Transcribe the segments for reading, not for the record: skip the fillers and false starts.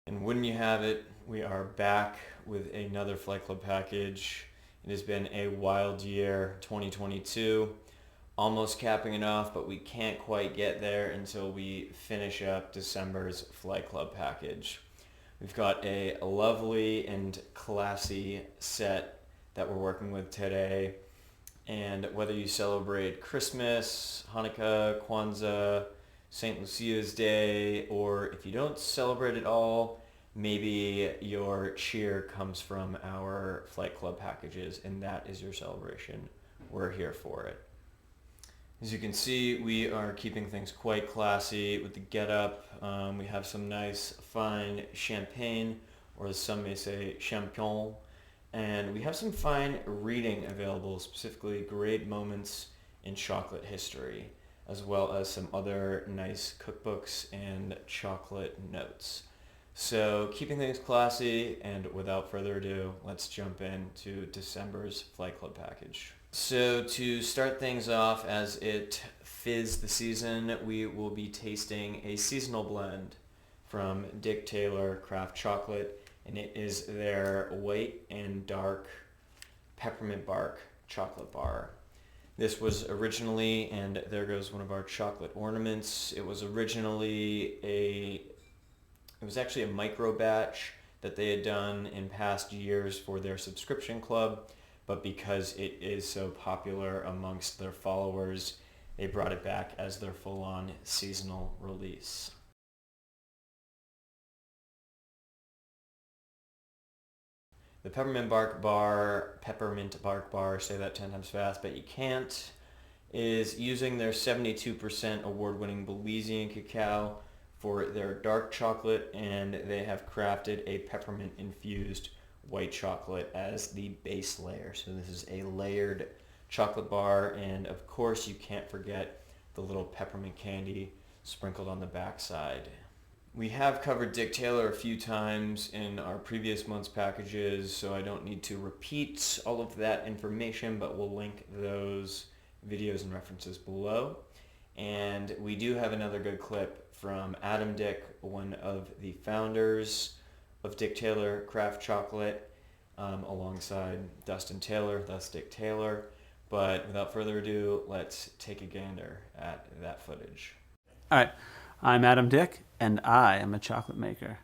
And wouldn't you have it, we are back with another Flight Club package. It has been a wild year, 2022. Almost capping it off, but we can't quite get there until we finish up December's Flight Club package. We've got a lovely and classy set that we're working with today. And whether you celebrate Christmas, Hanukkah, Kwanzaa, St. Lucia's Day, or if you don't celebrate it all, maybe your cheer comes from our Flight Club packages and that is your celebration. We're here for it. As you can see, we are keeping things quite classy with the getup. We have some nice fine champagne, or as some may say, champion. And we have some fine reading available, specifically great moments in chocolate history, as well as some other nice cookbooks and chocolate notes. So keeping things classy, and without further ado, let's jump into December's Flight Club package. So to start things off, as it fizz the season, we will be tasting a seasonal blend from Dick Taylor Craft Chocolate, and it is their white and dark peppermint bark chocolate bar. This was originally, and there goes one of our chocolate ornaments, it was actually a micro batch that they had done in past years for their subscription club, but because it is so popular amongst their followers, they brought it back as their full-on seasonal release. The peppermint bark bar, say that 10 times fast, but you can't, is using their 72% award-winning Belizean cacao for their dark chocolate, and they have crafted a peppermint infused white chocolate as the base layer. So this is a layered chocolate bar, and of course you can't forget the little peppermint candy sprinkled on the backside. We have covered Dick Taylor a few times in our previous month's packages, so I don't need to repeat all of that information, but we'll link those videos and references below. And we do have another good clip from Adam Dick, one of the founders of Dick Taylor Craft Chocolate, alongside Dustin Taylor, thus Dick Taylor. But without further ado, let's take a gander at that footage. All right, I'm Adam Dick, and I am a chocolate maker.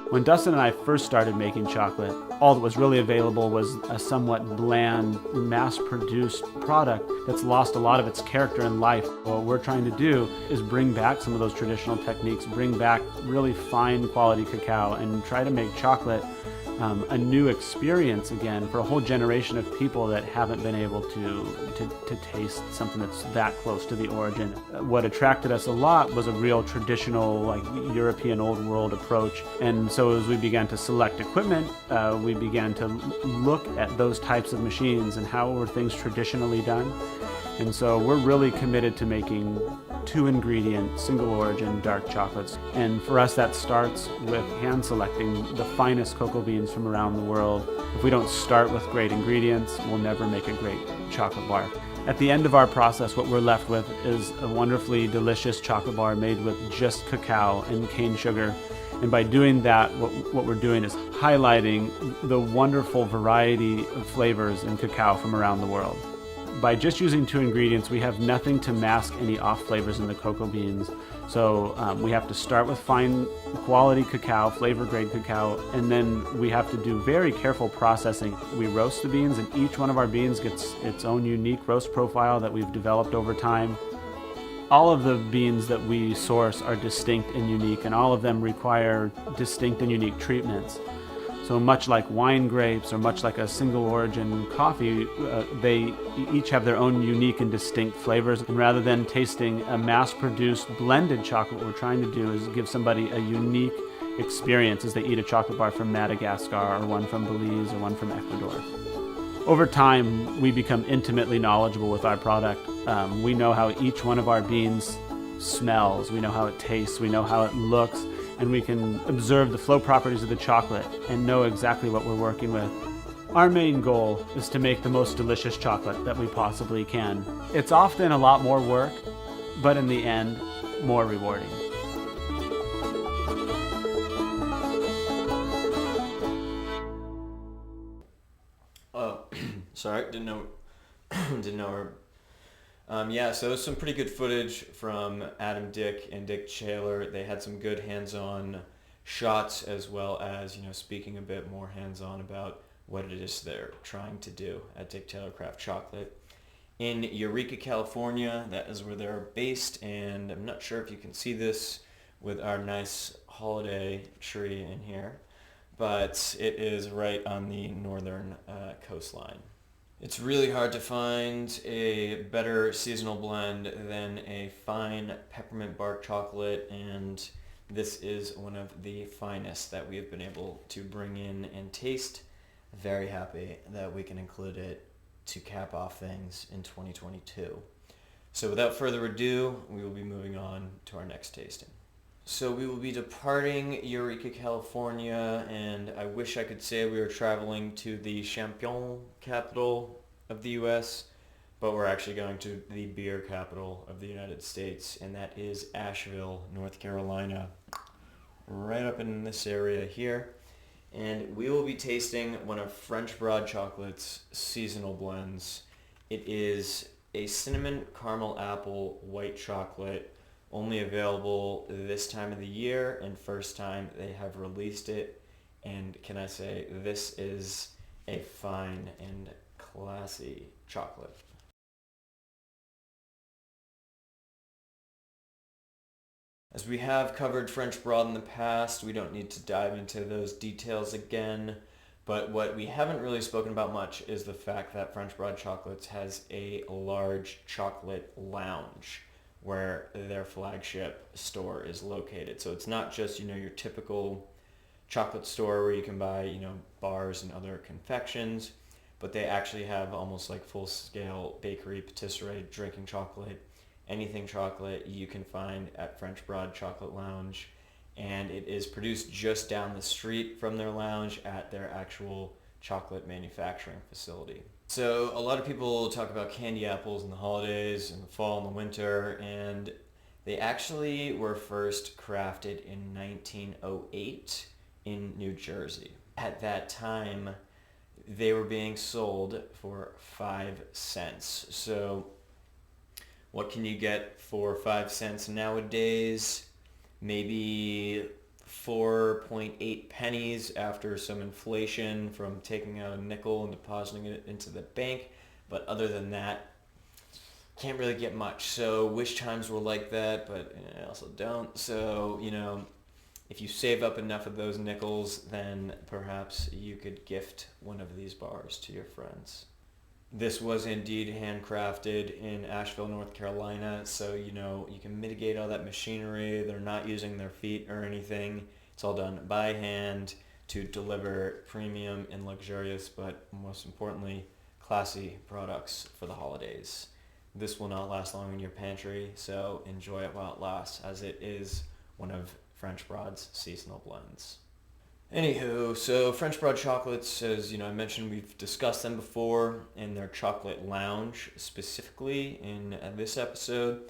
When Dustin and I first started making chocolate, all that was really available was a somewhat bland, mass-produced product that's lost a lot of its character and life. What we're trying to do is bring back some of those traditional techniques, bring back really fine quality cacao, and try to make chocolate a new experience again for a whole generation of people that haven't been able to taste something that's that close to the origin. What attracted us a lot was a real traditional, like European old world approach. And so as we began to select equipment, we began to look at those types of machines and how were things traditionally done. And so we're really committed to making 2-ingredient, single-origin dark chocolates. And for us, that starts with hand-selecting the finest cocoa beans from around the world. If we don't start with great ingredients, we'll never make a great chocolate bar. At the end of our process, what we're left with is a wonderfully delicious chocolate bar made with just cacao and cane sugar. And by doing that, what we're doing is highlighting the wonderful variety of flavors in cacao from around the world. By just using 2 ingredients, we have nothing to mask any off flavors in the cocoa beans. So we have to start with fine quality cacao, flavor grade cacao, and then we have to do very careful processing. We roast the beans, and each one of our beans gets its own unique roast profile that we've developed over time. All of the beans that we source are distinct and unique, and all of them require distinct and unique treatments. So much like wine grapes or much like a single origin coffee, they each have their own unique and distinct flavors. And rather than tasting a mass-produced blended chocolate, what we're trying to do is give somebody a unique experience as they eat a chocolate bar from Madagascar or one from Belize or one from Ecuador. Over time, we become intimately knowledgeable with our product. We know how each one of our beans smells, we know how it tastes, we know how it looks, and we can observe the flow properties of the chocolate and know exactly what we're working with. Our main goal is to make the most delicious chocolate that we possibly can. It's often a lot more work, but in the end, more rewarding. Oh, sorry, didn't know. Yeah, so some pretty good footage from Adam Dick and Dick Taylor. They had some good hands-on shots, as well as, speaking a bit more hands-on about what it is they're trying to do at Dick Taylor Craft Chocolate in Eureka, California. That is where they're based, and I'm not sure if you can see this with our nice holiday tree in here, but it is right on the northern coastline. It's really hard to find a better seasonal blend than a fine peppermint bark chocolate, and this is one of the finest that we have been able to bring in and taste. Very happy that we can include it to cap off things in 2022. So without further ado, we will be moving on to our next tasting. So we will be departing Eureka, California, and I wish I could say we were traveling to the Champion capital of the U.S., but we're actually going to the beer capital of the United States, and that is Asheville, North Carolina, right up in this area here. And we will be tasting one of French Broad Chocolate's seasonal blends. It is a cinnamon caramel apple white chocolate, only available this time of the year and first time they have released it. And can I say, this is a fine and classy chocolate. As we have covered French Broad in the past, we don't need to dive into those details again, but what we haven't really spoken about much is the fact that French Broad Chocolates has a large chocolate lounge where their flagship store is located. So it's not just, your typical chocolate store where you can buy, bars and other confections, but they actually have almost like full-scale bakery, patisserie, drinking chocolate, anything chocolate you can find at French Broad Chocolate Lounge, and it is produced just down the street from their lounge at their actual chocolate manufacturing facility. So a lot of people talk about candy apples in the holidays, in the fall and the winter, and they actually were first crafted in 1908 in New Jersey. At that time, they were being sold for 5 cents. So what can you get for 5 cents nowadays? Maybe 4.8 pennies after some inflation from taking out a nickel and depositing it into the bank. But other than that, can't really get much. So wish times were like that, but I also don't. So, if you save up enough of those nickels, then perhaps you could gift one of these bars to your friends. This was indeed handcrafted in Asheville, North Carolina, so you can mitigate all that machinery. They're not using their feet or anything. It's all done by hand to deliver premium and luxurious, but most importantly, classy products for the holidays. This will not last long in your pantry, so enjoy it while it lasts, as it is one of French Broad's seasonal blends. Anywho, so French Broad Chocolates, as I mentioned, we've discussed them before in their chocolate lounge, specifically in this episode.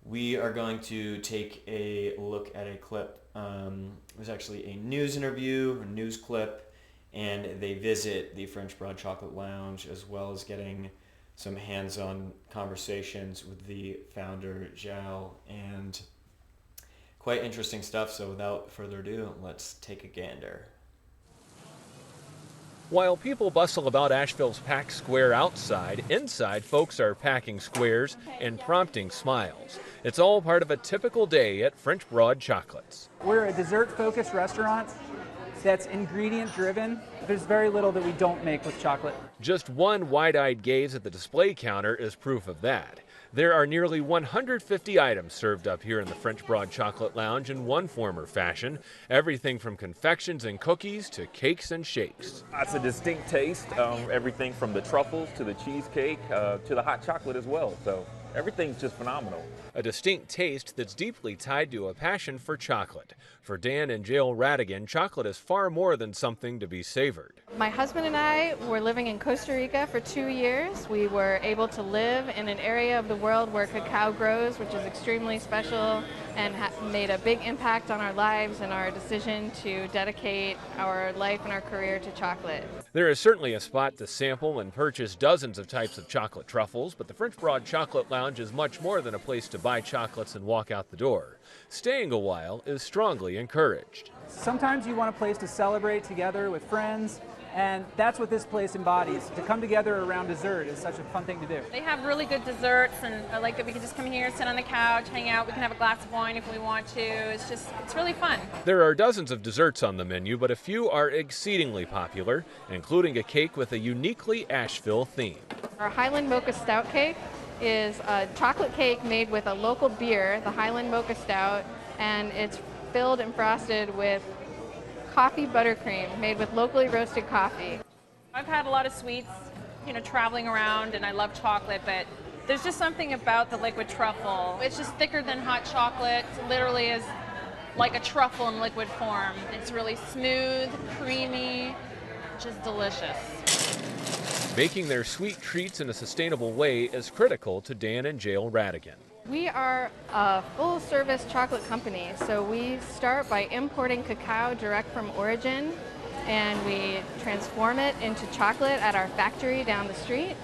We are going to take a look at a clip. It was actually a news interview, a news clip, and they visit the French Broad Chocolate Lounge, as well as getting some hands-on conversations with the founder, Zhao, and quite interesting stuff. So without further ado, let's take a gander. While people bustle about Asheville's packed square outside, inside folks are packing squares and prompting smiles. It's all part of a typical day at French Broad Chocolates. We're a dessert-focused restaurant that's ingredient-driven. There's very little that we don't make with chocolate. Just one wide-eyed gaze at the display counter is proof of that. There are nearly 150 items served up here in the French Broad Chocolate Lounge in one form or fashion. Everything from confections and cookies to cakes and shakes. It's a distinct taste, everything from the truffles to the cheesecake to the hot chocolate as well. So Everything's just phenomenal. A distinct taste that's deeply tied to a passion for chocolate. For Dan and Jill Radigan, chocolate is far more than something to be savored. My husband and I were living in Costa Rica for 2 years. We were able to live in an area of the world where cacao grows, which is extremely special and made a big impact on our lives and our decision to dedicate our life and our career to chocolate. There is certainly a spot to sample and purchase dozens of types of chocolate truffles, but the French Broad Chocolate Lounge is much more than a place to buy chocolates and walk out the door. Staying a while is strongly encouraged. Sometimes you want a place to celebrate together with friends, and that's what this place embodies. To come together around dessert is such a fun thing to do. They have really good desserts, and I like that we can just come here, sit on the couch, hang out. We can have a glass of wine if we want to. It's really fun. There are dozens of desserts on the menu, but a few are exceedingly popular, including a cake with a uniquely Asheville theme. Our Highland Mocha Stout cake is a chocolate cake made with a local beer, the Highland Mocha Stout, and it's filled and frosted with coffee buttercream made with locally roasted coffee. I've had a lot of sweets, traveling around, and I love chocolate, but there's just something about the liquid truffle. It's just thicker than hot chocolate. It literally is like a truffle in liquid form. It's really smooth, creamy, just delicious. Making their sweet treats in a sustainable way is critical to Dan and Jill Radigan. We are a full-service chocolate company, so we start by importing cacao direct from origin, and we transform it into chocolate at our factory down the street.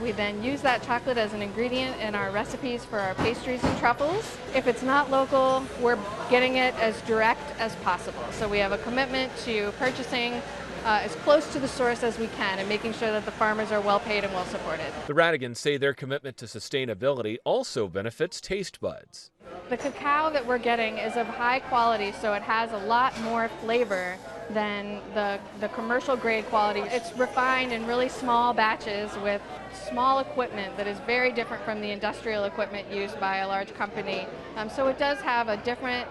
We then use that chocolate as an ingredient in our recipes for our pastries and truffles. If it's not local, we're getting it as direct as possible. So we have a commitment to purchasing as close to the source as we can and making sure that the farmers are well paid and well supported. The Radigans say their commitment to sustainability also benefits taste buds. The cacao that we're getting is of high quality, so it has a lot more flavor than the commercial grade quality. It's refined in really small batches with small equipment that is very different from the industrial equipment used by a large company. So it does have a different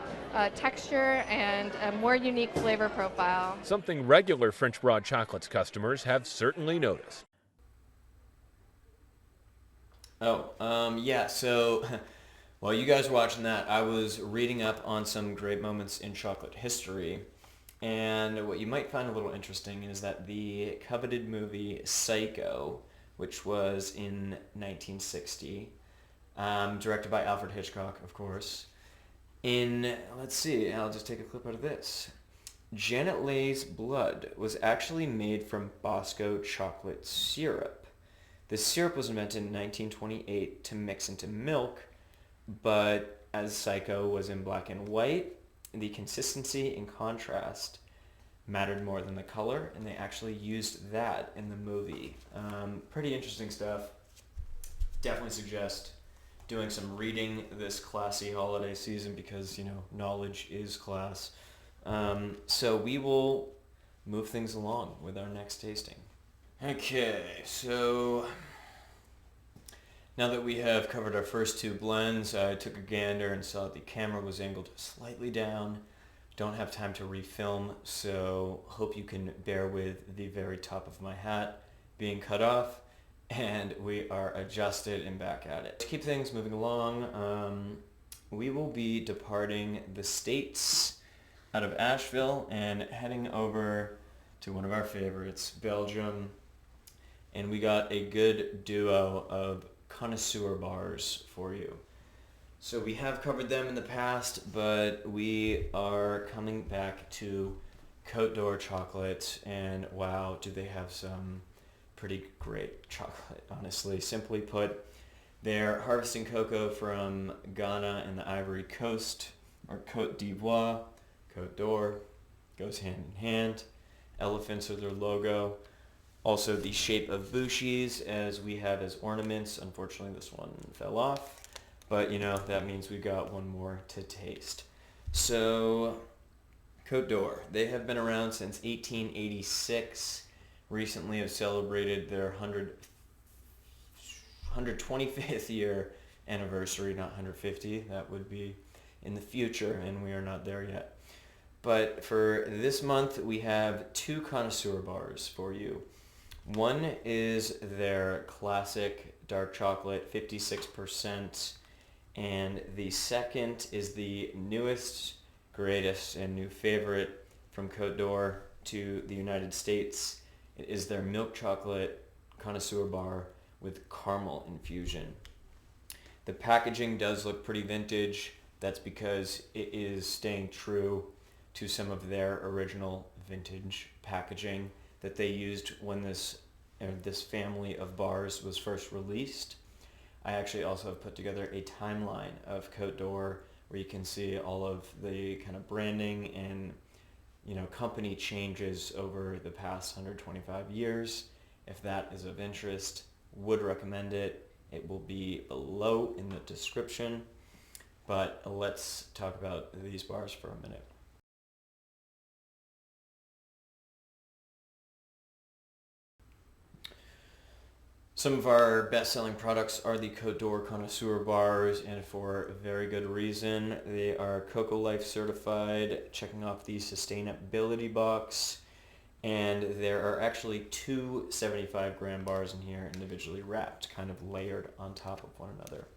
texture and a more unique flavor profile. Something regular French Broad Chocolates customers have certainly noticed. Yeah, so while you guys were watching that, I was reading up on some great moments in chocolate history. And what you might find a little interesting is that the coveted movie Psycho, which was in 1960, directed by Alfred Hitchcock, of course. Let's see, I'll just take a clip out of this. Janet Leigh's blood was actually made from Bosco chocolate syrup. The syrup was invented in 1928 to mix into milk, but as Psycho was in black and white, the consistency and contrast mattered more than the color, and they actually used that in the movie. Pretty interesting stuff. Definitely suggest doing some reading this classy holiday season because, knowledge is class. So we will move things along with our next tasting. Okay, so now that we have covered our first two blends, I took a gander and saw the camera was angled slightly down. Don't have time to refilm, so hope you can bear with the very top of my hat being cut off. And we are adjusted and back at it. To keep things moving along, we will be departing the States out of Asheville and heading over to one of our favorites, Belgium. And we got a good duo of connoisseur bars for you. So we have covered them in the past, but we are coming back to Côte d'Or chocolate, and wow, do they have some pretty great chocolate, honestly. Simply put, they're harvesting cocoa from Ghana and the Ivory Coast, or Côte d'Ivoire. Côte d'Or goes hand in hand. Elephants are their logo. Also the shape of bushis, as we have as ornaments. Unfortunately, this one fell off. But, that means we've got one more to taste. So, Côte d'Or. They have been around since 1886. Recently have celebrated their 125th year anniversary, not 150. That would be in the future, and we are not there yet. But for this month, we have two connoisseur bars for you. One is their classic dark chocolate, 56%. And the second is the newest, greatest, and new favorite from Côte d'Or to the United States. It is their milk chocolate connoisseur bar with caramel infusion. The packaging does look pretty vintage. That's because it is staying true to some of their original vintage packaging that they used when this family of bars was first released. I actually also have put together a timeline of Côte d'Or where you can see all of the kind of branding and company changes over the past 125 years. If that is of interest, would recommend it. It will be below in the description. But let's talk about these bars for a minute. Some of our best-selling products are the Côte d'Or Connoisseur bars, and for a very good reason. They are Cocoa Life certified, checking off the sustainability box, and there are actually two 75-gram bars in here, individually wrapped, kind of layered on top of one another.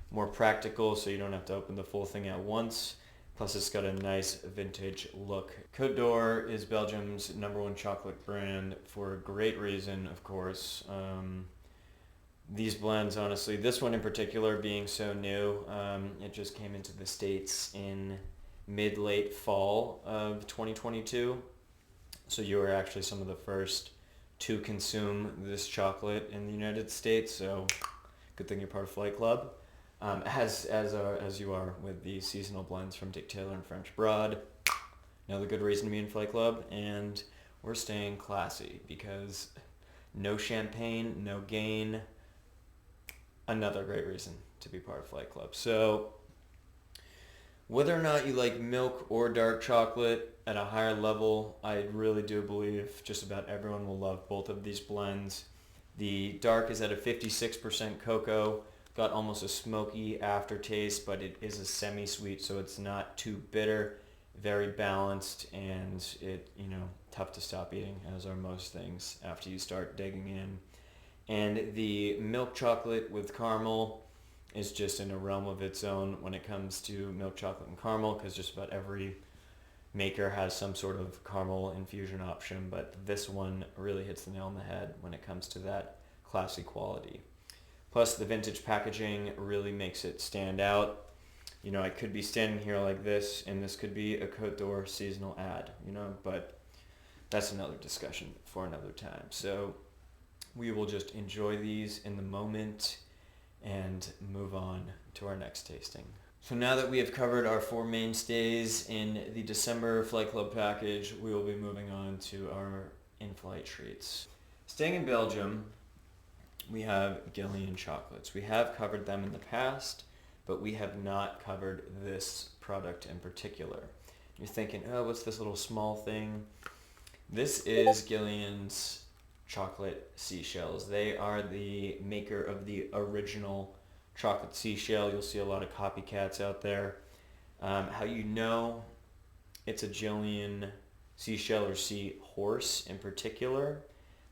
More practical, so you don't have to open the full thing at once. Plus it's got a nice vintage look. Côte d'Or is Belgium's #1 chocolate brand for a great reason, of course. These blends, honestly, this one in particular being so new, it just came into the States in mid-late fall of 2022. So you were actually some of the first to consume this chocolate in the United States, so good thing you're part of Flight Club. As you are with the seasonal blends from Dick Taylor and French Broad. Another good reason to be in Flight Club, and we're staying classy because no champagne, no gain. Another great reason to be part of Flight Club. So whether or not you like milk or dark chocolate at a higher level, I really do believe just about everyone will love both of these blends. The dark is at a 56% cocoa. Got almost a smoky aftertaste, but it is a semi-sweet, so it's not too bitter. Very balanced, and tough to stop eating, as are most things after you start digging in. And the milk chocolate with caramel is just in a realm of its own when it comes to milk chocolate and caramel, because just about every maker has some sort of caramel infusion option, but this one really hits the nail on the head when it comes to that classy quality. Plus the vintage packaging really makes it stand out. I could be standing here like this, and this could be a Côte d'Or seasonal ad, but that's another discussion for another time. So we will just enjoy these in the moment and move on to our next tasting. So now that we have covered our four mainstays in the December Flight Club package, we will be moving on to our in-flight treats. Staying in Belgium, we have Gillian chocolates. We have covered them in the past, but we have not covered this product in particular. You're thinking, oh, what's this little small thing? This is Gillian's chocolate seashells. They are the maker of the original chocolate seashell. You'll see a lot of copycats out there. How you know it's a Gillian seashell or seahorse in particular,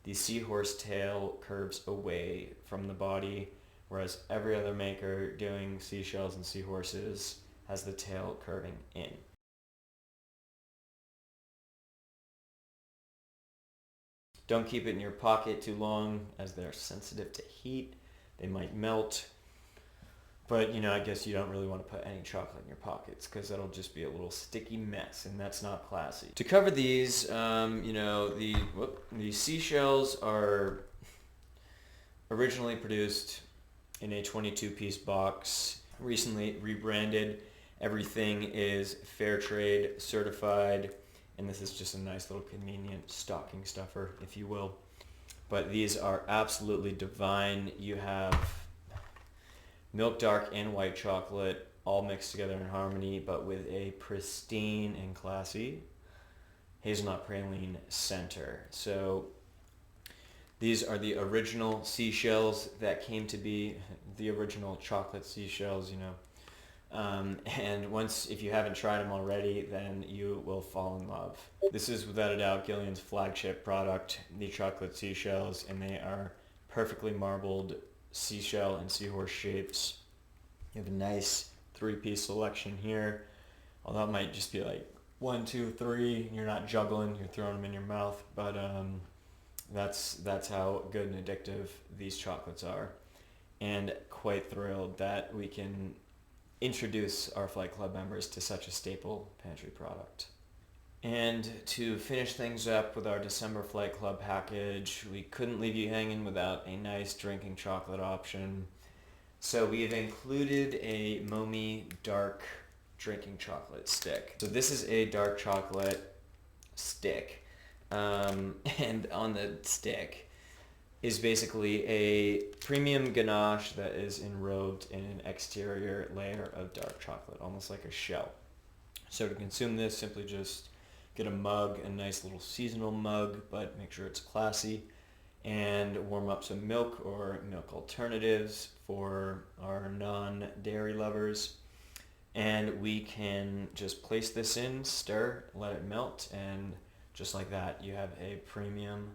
the seahorse tail curves away from the body, whereas every other maker doing seashells and seahorses has the tail curving in. Don't keep it in your pocket too long, as they're sensitive to heat. They might melt. But, I guess you don't really want to put any chocolate in your pockets because that'll just be a little sticky mess, and that's not classy. To cover these, the seashells are originally produced in a 22-piece box, recently rebranded. Everything is fair trade certified, and this is just a nice little convenient stocking stuffer, if you will. But these are absolutely divine. You have milk dark and white chocolate all mixed together in harmony, but with a pristine and classy hazelnut praline center. So these are the original seashells that came to be the original chocolate seashells, and once, if you haven't tried them already, then you will fall in love. This is without a doubt Gillian's flagship product, the chocolate seashells, and they are perfectly marbled seashell and seahorse shapes. You have a nice 3-piece selection here, although it might just be like 1, 2, 3. You're not juggling, you're throwing them in your mouth, but that's how good and addictive these chocolates are. And quite thrilled that we can introduce our Flight Club members to such a staple pantry product. And to finish things up with our December Flight Club package, we couldn't leave you hanging without a nice drinking chocolate option. So we've included a Momi dark drinking chocolate stick. So this is a dark chocolate stick. And on the stick is basically a premium ganache that is enrobed in an exterior layer of dark chocolate, almost like a shell. So to consume this, simply just get a mug, a nice little seasonal mug, but make sure it's classy, and warm up some milk or milk alternatives for our non-dairy lovers. And we can just place this in, stir, let it melt, and just like that, you have a premium,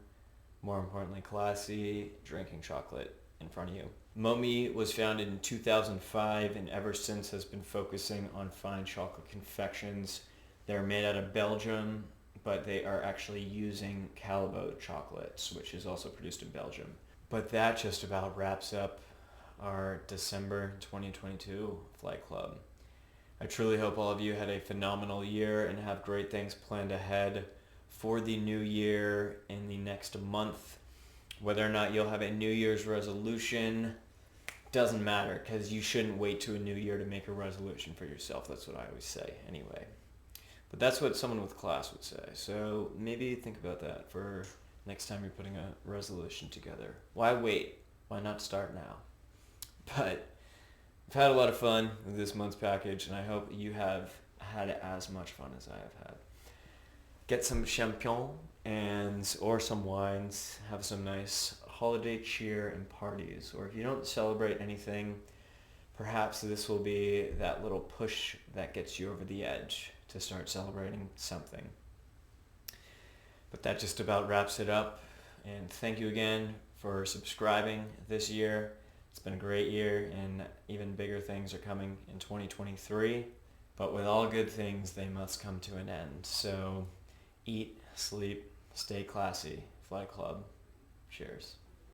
more importantly classy, drinking chocolate in front of you. Momi was founded in 2005 and ever since has been focusing on fine chocolate confections. They're made out of Belgium, but they are actually using Callebaut chocolates, which is also produced in Belgium. But that just about wraps up our December 2022 Flight Club. I truly hope all of you had a phenomenal year and have great things planned ahead for the new year in the next month. Whether or not you'll have a New Year's resolution doesn't matter, because you shouldn't wait to a new year to make a resolution for yourself. That's what I always say anyway. But that's what someone with class would say. So maybe think about that for next time you're putting a resolution together. Why wait? Why not start now? But I've had a lot of fun with this month's package, and I hope you have had as much fun as I have had. Get some champagne or some wines, have some nice holiday cheer and parties. Or if you don't celebrate anything, perhaps this will be that little push that gets you over the edge to start celebrating something. But that just about wraps it up. And thank you again for subscribing this year. It's been a great year, and even bigger things are coming in 2023. But with all good things, they must come to an end. So eat, sleep, stay classy. Flight Club. Cheers.